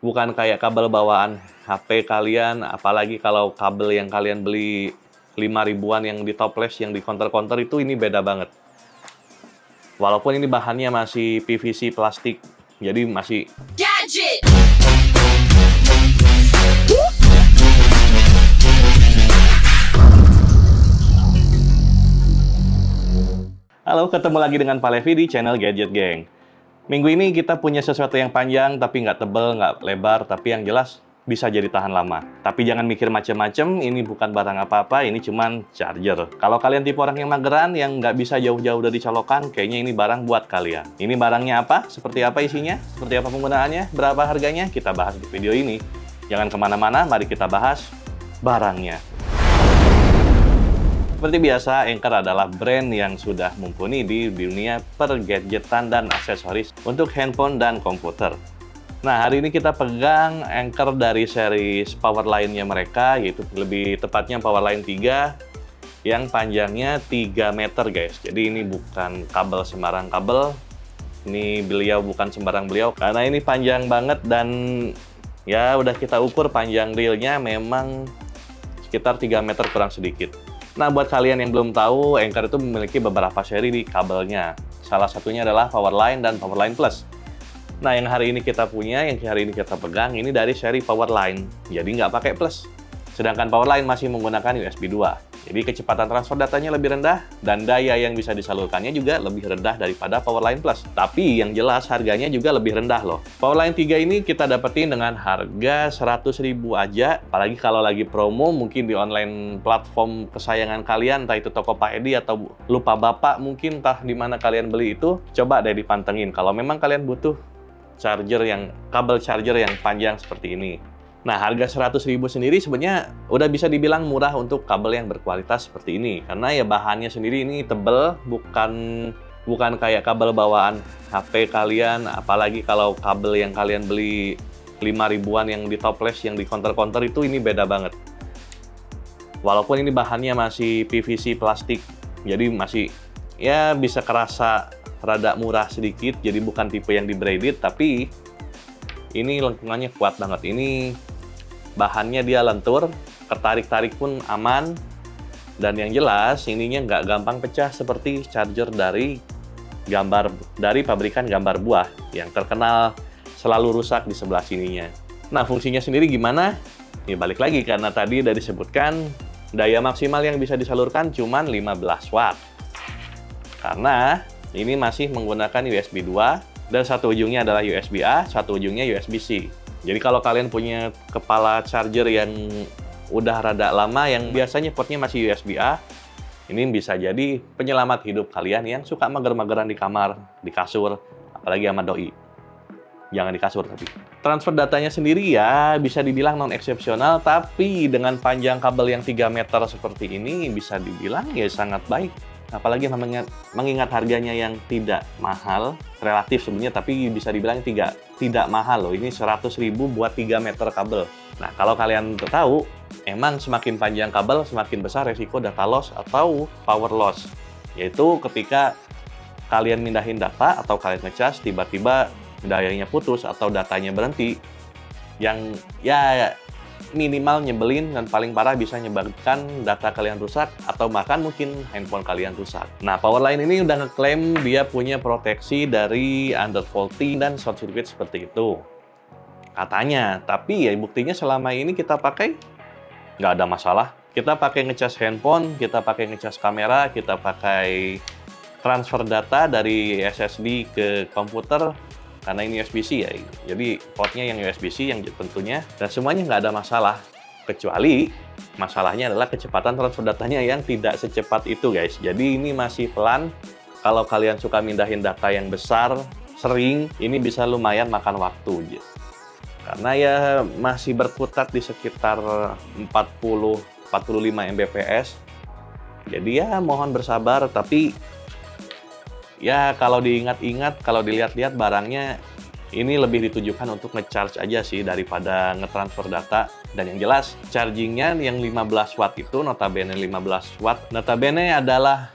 bukan kayak kabel bawaan HP kalian, apalagi kalau kabel yang kalian beli 5 ribuan yang di toples, yang di counter-counter itu, ini beda banget. Walaupun ini bahannya masih PVC plastik, jadi masih gadget. Halo, ketemu lagi dengan Pak Levi di channel Gadget Gang. Minggu ini kita punya sesuatu yang panjang, tapi nggak tebel, nggak lebar, tapi yang jelas bisa jadi tahan lama. Tapi jangan mikir macem-macem, ini bukan barang apa-apa, ini cuman charger. Kalau kalian tipe orang yang mageran, yang nggak bisa jauh-jauh dari colokan, kayaknya ini barang buat kalian. Ini barangnya apa? Seperti apa isinya? Seperti apa penggunaannya? Berapa harganya? Kita bahas di video ini. Jangan kemana-mana, mari kita bahas barangnya. Seperti biasa, Anker adalah brand yang sudah mumpuni di dunia pergadgetan dan aksesoris untuk handphone dan komputer. Nah, hari ini kita pegang Anker dari series Powerline-nya mereka, yaitu lebih tepatnya Powerline 3, yang panjangnya 3 meter, guys. Jadi ini bukan kabel sembarang kabel, ini beliau bukan sembarang beliau, karena ini panjang banget dan ya udah kita ukur panjang reelnya memang sekitar 3 meter kurang sedikit. Nah, buat kalian yang belum tahu, Anker itu memiliki beberapa seri di kabelnya. Salah satunya adalah Powerline dan Powerline Plus. Nah, yang hari ini kita punya, yang hari ini kita pegang, ini dari seri Powerline. Jadi nggak pakai Plus. Sedangkan Powerline masih menggunakan USB 2. Jadi kecepatan transfer datanya lebih rendah, dan daya yang bisa disalurkannya juga lebih rendah daripada Powerline Plus. Tapi yang jelas harganya juga lebih rendah loh. Powerline 3 ini kita dapetin dengan harga 100.000 aja, apalagi kalau lagi promo mungkin di online platform kesayangan kalian, entah itu toko Pak Edi atau Lupa Bapak mungkin, entah di mana kalian beli itu, coba deh dipantengin kalau memang kalian butuh kabel charger yang panjang seperti ini. Nah, harga 100.000 sendiri sebenarnya udah bisa dibilang murah untuk kabel yang berkualitas seperti ini. Karena ya bahannya sendiri ini tebel, bukan kayak kabel bawaan HP kalian, apalagi kalau kabel yang kalian beli 5 ribuan yang di toples, yang di counter-counter itu, ini beda banget. Walaupun ini bahannya masih PVC plastik, jadi masih ya bisa kerasa rada murah sedikit, jadi bukan tipe yang di braided, tapi ini lengkungannya kuat banget. Ini bahannya dia lentur, ketarik-tarik pun aman, dan yang jelas ininya nggak gampang pecah seperti charger dari pabrikan gambar buah yang terkenal selalu rusak di sebelah sininya. Nah, fungsinya sendiri gimana? Ya balik lagi, karena tadi udah disebutkan daya maksimal yang bisa disalurkan cuman 15 watt. Karena ini masih menggunakan USB 2, dan satu ujungnya adalah USB-A, satu ujungnya USB-C. Jadi kalau kalian punya kepala charger yang udah rada lama, yang biasanya portnya masih USB-A, ini bisa jadi penyelamat hidup kalian yang suka mager-mageran di kamar, di kasur, apalagi sama doi. Jangan di kasur tapi. Transfer datanya sendiri ya bisa dibilang non-eksepsional, tapi dengan panjang kabel yang 3 meter seperti ini bisa dibilang ya sangat baik. Apalagi mengingat harganya yang tidak mahal, relatif sebenarnya, tapi bisa dibilang tidak mahal loh. Ini 100.000 buat 3 meter kabel. Nah, kalau kalian tahu, emang semakin panjang kabel, semakin besar resiko data loss atau power loss. Yaitu ketika kalian mindahin data atau kalian ngecas, tiba-tiba dayanya putus atau datanya berhenti, yang ya minimal nyebelin dan paling parah bisa menyebabkan data kalian rusak atau bahkan mungkin handphone kalian rusak. Nah, Powerline ini udah ngeklaim dia punya proteksi dari undervolting dan short circuit seperti itu, katanya. Tapi ya buktinya selama ini kita pakai nggak ada masalah. Kita pakai ngecas handphone, kita pakai ngecas kamera, kita pakai transfer data dari SSD ke komputer, karena ini USB-C ya, jadi portnya yang USB-C yang tentunya, dan semuanya nggak ada masalah. Kecuali masalahnya adalah kecepatan transfer datanya yang tidak secepat itu, guys. Jadi ini masih pelan. Kalau kalian suka mindahin data yang besar, sering, ini bisa lumayan makan waktu. Karena ya masih berkutat di sekitar 40-45 Mbps. Jadi ya mohon bersabar, tapi ya kalau diingat-ingat, kalau dilihat-lihat barangnya ini lebih ditujukan untuk nge-charge aja sih daripada nge-transfer data. Dan yang jelas chargingnya yang 15 watt itu, notabene 15 watt, notabene adalah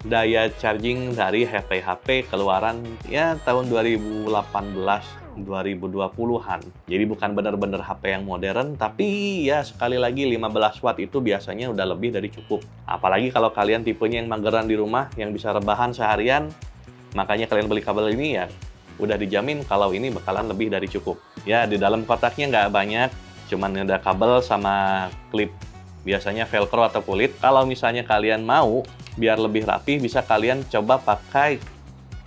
daya charging dari HP-HP keluaran ya tahun 2018 2020-an. Jadi bukan benar-benar HP yang modern, tapi ya sekali lagi 15 watt itu biasanya udah lebih dari cukup. Apalagi kalau kalian tipenya yang mageran di rumah, yang bisa rebahan seharian, makanya kalian beli kabel ini ya udah dijamin kalau ini bakalan lebih dari cukup. Ya, di dalam kotaknya nggak banyak, cuman ada kabel sama klip. Biasanya velcro atau kulit. Kalau misalnya kalian mau biar lebih rapi, bisa kalian coba pakai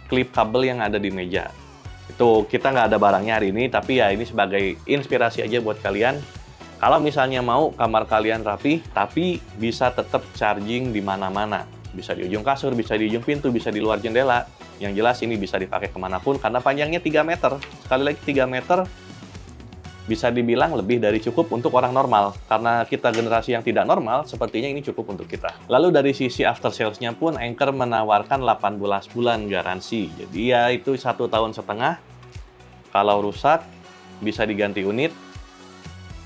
klip kabel yang ada di meja. Itu kita nggak ada barangnya hari ini, tapi ya ini sebagai inspirasi aja buat kalian. Kalau misalnya mau kamar kalian rapi, tapi bisa tetap charging di mana-mana. Bisa di ujung kasur, bisa di ujung pintu, bisa di luar jendela. Yang jelas ini bisa dipakai kemanapun karena panjangnya 3 meter. Sekali lagi 3 meter bisa dibilang lebih dari cukup untuk orang normal. Karena kita generasi yang tidak normal, sepertinya ini cukup untuk kita. Lalu dari sisi after sales-nya pun Anker menawarkan 18 bulan garansi. Jadi ya itu 1,5 tahun. Kalau rusak bisa diganti unit,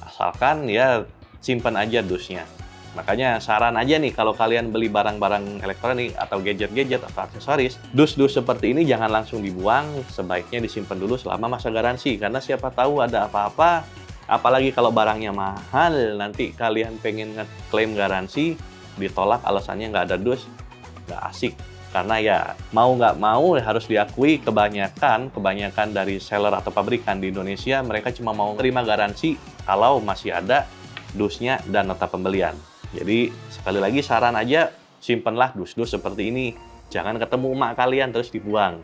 asalkan ya simpan aja dusnya. Makanya saran aja nih kalau kalian beli barang-barang elektronik atau gadget-gadget atau aksesoris, dus-dus seperti ini jangan langsung dibuang, sebaiknya disimpan dulu selama masa garansi. Karena siapa tahu ada apa-apa, apalagi kalau barangnya mahal, nanti kalian pengen ngeklaim garansi, ditolak alasannya nggak ada dus, nggak asik. Karena ya mau nggak mau harus diakui kebanyakan dari seller atau pabrikan di Indonesia, mereka cuma mau terima garansi kalau masih ada dusnya dan nota pembelian. Jadi sekali lagi saran aja, simpenlah dus-dus seperti ini. Jangan ketemu emak kalian terus dibuang.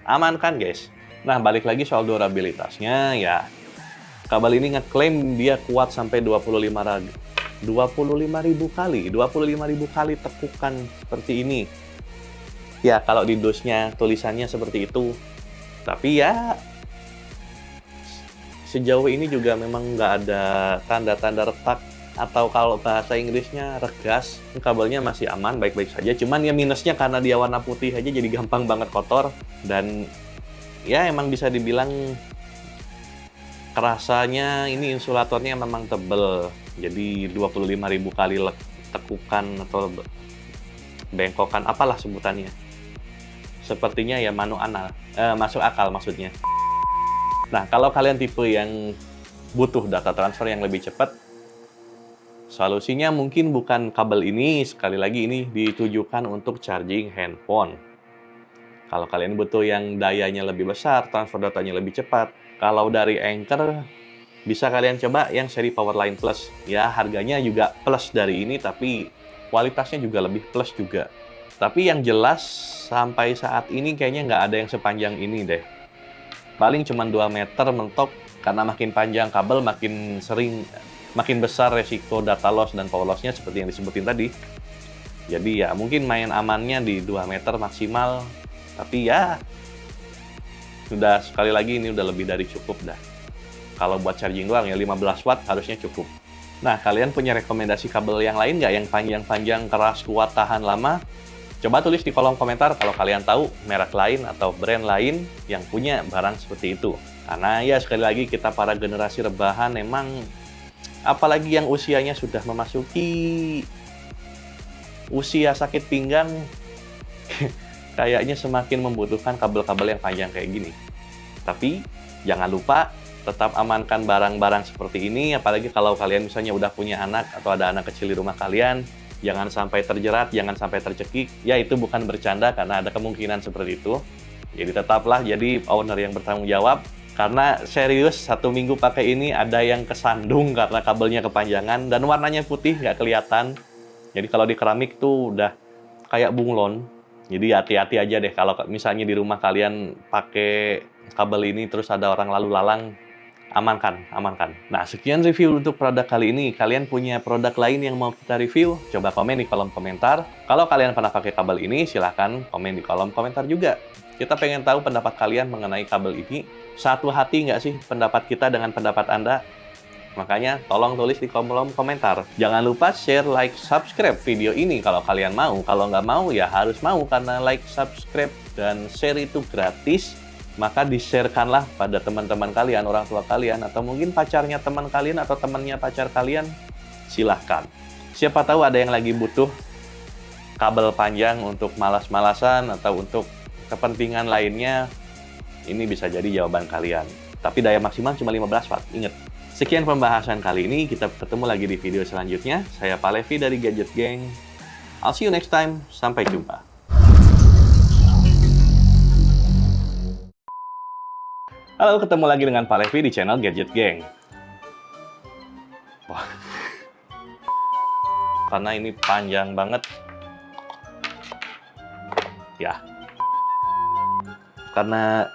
Aman kan guys? Nah balik lagi soal durabilitasnya ya. Kabel ini ngeklaim dia kuat sampai 25.000 kali tekukan seperti ini. Ya kalau di dusnya tulisannya seperti itu. Tapi ya sejauh ini juga memang nggak ada tanda-tanda retak. Atau kalau bahasa Inggrisnya regas, kabelnya masih aman, baik-baik saja. Cuman ya minusnya karena dia warna putih aja jadi gampang banget kotor. Dan ya emang bisa dibilang kerasanya ini insulatornya memang tebel. Jadi 25.000 kali tekukan atau bengkokan, apalah sebutannya. Sepertinya ya masuk akal maksudnya. Nah kalau kalian tipe yang butuh data transfer yang lebih cepat, solusinya mungkin bukan kabel ini, sekali lagi ini ditujukan untuk charging handphone. Kalau kalian butuh yang dayanya lebih besar, transfer datanya lebih cepat, kalau dari Anker, bisa kalian coba yang seri Powerline Plus. Ya, harganya juga plus dari ini, tapi kualitasnya juga lebih plus juga. Tapi yang jelas, sampai saat ini kayaknya nggak ada yang sepanjang ini deh. Paling cuma 2 meter mentok, karena makin panjang kabel, makin besar resiko data loss dan power loss-nya seperti yang disebutin tadi. Jadi ya mungkin main amannya di 2 meter maksimal. Tapi ya sudah sekali lagi ini udah lebih dari cukup dah. Kalau buat charging doang ya 15 watt harusnya cukup. Nah kalian punya rekomendasi kabel yang lain nggak yang panjang-panjang, keras, kuat, tahan lama? Coba tulis di kolom komentar kalau kalian tahu merek lain atau brand lain yang punya barang seperti itu. Karena ya sekali lagi kita para generasi rebahan emang apalagi yang usianya sudah memasuki usia sakit pinggang, kayaknya semakin membutuhkan kabel-kabel yang panjang kayak gini. Tapi jangan lupa tetap amankan barang-barang seperti ini, apalagi kalau kalian misalnya udah punya anak atau ada anak kecil di rumah kalian, jangan sampai terjerat, jangan sampai tercekik. Ya itu bukan bercanda karena ada kemungkinan seperti itu. Jadi tetaplah jadi owner yang bertanggung jawab. Karena serius, 1 minggu pakai ini ada yang kesandung karena kabelnya kepanjangan dan warnanya putih, nggak kelihatan. Jadi kalau di keramik tuh udah kayak bunglon. Jadi hati-hati aja deh kalau misalnya di rumah kalian pakai kabel ini terus ada orang lalu lalang, amankan. Nah sekian review untuk produk kali ini. Kalian punya produk lain yang mau kita review? Coba komen di kolom komentar. Kalau kalian pernah pakai kabel ini, silahkan komen di kolom komentar juga. Kita pengen tahu pendapat kalian mengenai kabel ini. Satu hati nggak sih pendapat kita dengan pendapat Anda? Makanya tolong tulis di kolom komentar. Jangan lupa share, like, subscribe video ini kalau kalian mau. Kalau nggak mau ya harus mau karena like, subscribe, dan share itu gratis. Maka di-share-kanlah pada teman-teman kalian, orang tua kalian, atau mungkin pacarnya teman kalian atau temannya pacar kalian. Silahkan. Siapa tahu ada yang lagi butuh kabel panjang untuk malas-malasan atau untuk kepentingan lainnya, ini bisa jadi jawaban kalian. tapi daya maksimal cuma 15 watt. Ingat. Sekian pembahasan kali ini, kita ketemu lagi di video selanjutnya. Saya Pak Levi dari Gadget Gang. I'll see you next time. Sampai jumpa. Halo, ketemu lagi dengan Pak Levi di channel Gadget Gang. Wah. Karena ini panjang banget. Ya. Karena